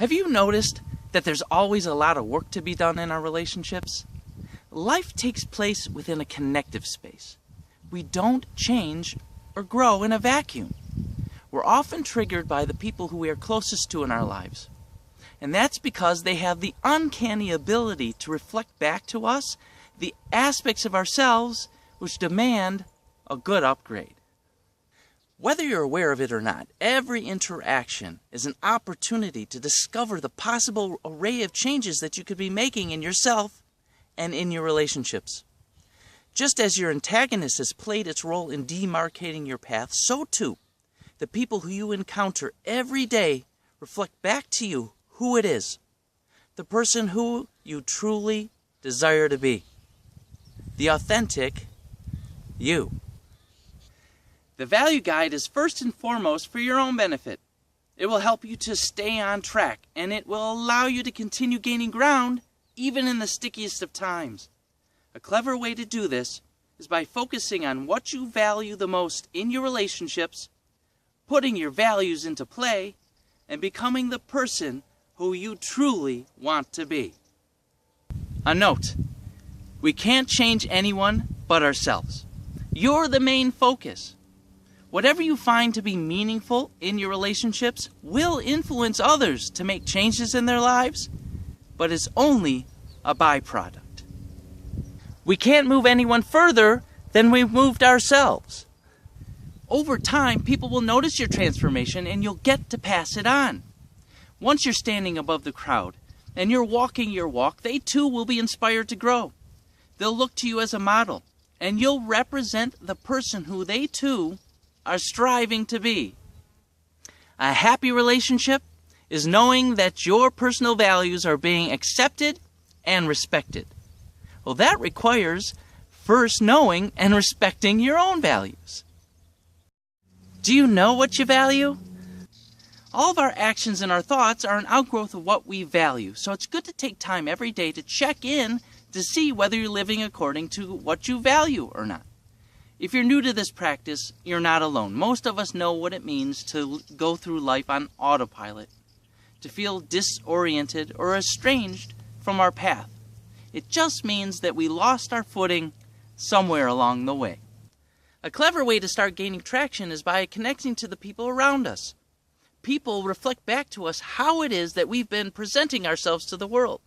Have you noticed that there's always a lot of work to be done in our relationships? Life takes place within a connective space. We don't change or grow in a vacuum. We're often triggered by the people who we are closest to in our lives. And that's because they have the uncanny ability to reflect back to us the aspects of ourselves which demand a good upgrade. Whether you're aware of it or not, every interaction is an opportunity to discover the possible array of changes that you could be making in yourself and in your relationships. Just as your antagonist has played its role in demarcating your path, so too, the people who you encounter every day reflect back to you who it is, the person who you truly desire to be, the authentic you. The Value Guide is first and foremost for your own benefit. It will help you to stay on track, and it will allow you to continue gaining ground even in the stickiest of times. A clever way to do this is by focusing on what you value the most in your relationships, putting your values into play, and becoming the person who you truly want to be. A note: we can't change anyone but ourselves. You're the main focus. Whatever you find to be meaningful in your relationships will influence others to make changes in their lives, but is only a byproduct. We can't move anyone further than we've moved ourselves. Over time, people will notice your transformation and you'll get to pass it on. Once you're standing above the crowd and you're walking your walk, they too will be inspired to grow. They'll look to you as a model, and you'll represent the person who they too are striving to be. A happy relationship is knowing that your personal values are being accepted and respected. Well, that requires first knowing and respecting your own values. Do you know what you value? All of our actions and our thoughts are an outgrowth of what we value, so it's good to take time every day to check in to see whether you're living according to what you value or not. If you're new to this practice, you're not alone. Most of us know what it means to go through life on autopilot, to feel disoriented or estranged from our path. It just means that we lost our footing somewhere along the way. A clever way to start gaining traction is by connecting to the people around us. People reflect back to us how it is that we've been presenting ourselves to the world.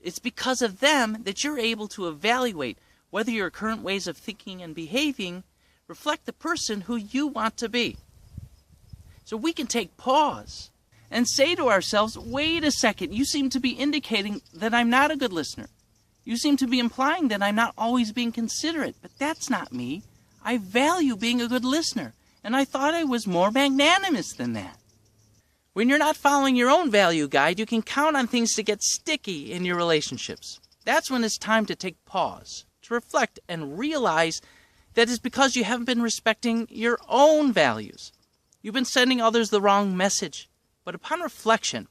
It's because of them that you're able to evaluate whether your current ways of thinking and behaving reflect the person who you want to be. So we can take pause and say to ourselves, wait a second, you seem to be indicating that I'm not a good listener. You seem to be implying that I'm not always being considerate, but that's not me. I value being a good listener, and I thought I was more magnanimous than that. When you're not following your own value guide, you can count on things to get sticky in your relationships. That's when it's time to take pause, to reflect and realize that it's because you haven't been respecting your own values. You've been sending others the wrong message. But upon reflection,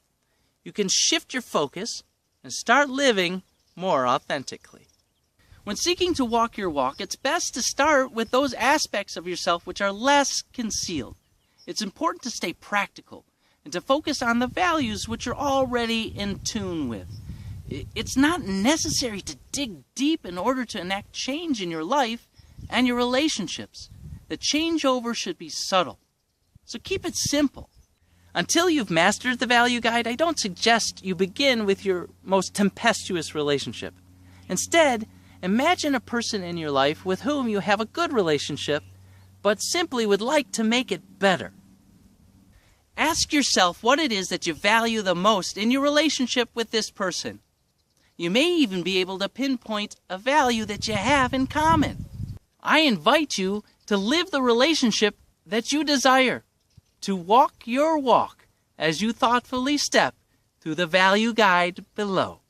you can shift your focus and start living more authentically. When seeking to walk your walk, it's best to start with those aspects of yourself which are less concealed. It's important to stay practical and to focus on the values which you're already in tune with. It's not necessary to dig deep in order to enact change in your life and your relationships. The changeover should be subtle. So keep it simple. Until you've mastered the Value Guide, I don't suggest you begin with your most tempestuous relationship. Instead, imagine a person in your life with whom you have a good relationship, but simply would like to make it better. Ask yourself what it is that you value the most in your relationship with this person. You may even be able to pinpoint a value that you have in common. I invite you to live the relationship that you desire, to walk your walk as you thoughtfully step through the Value Guide below.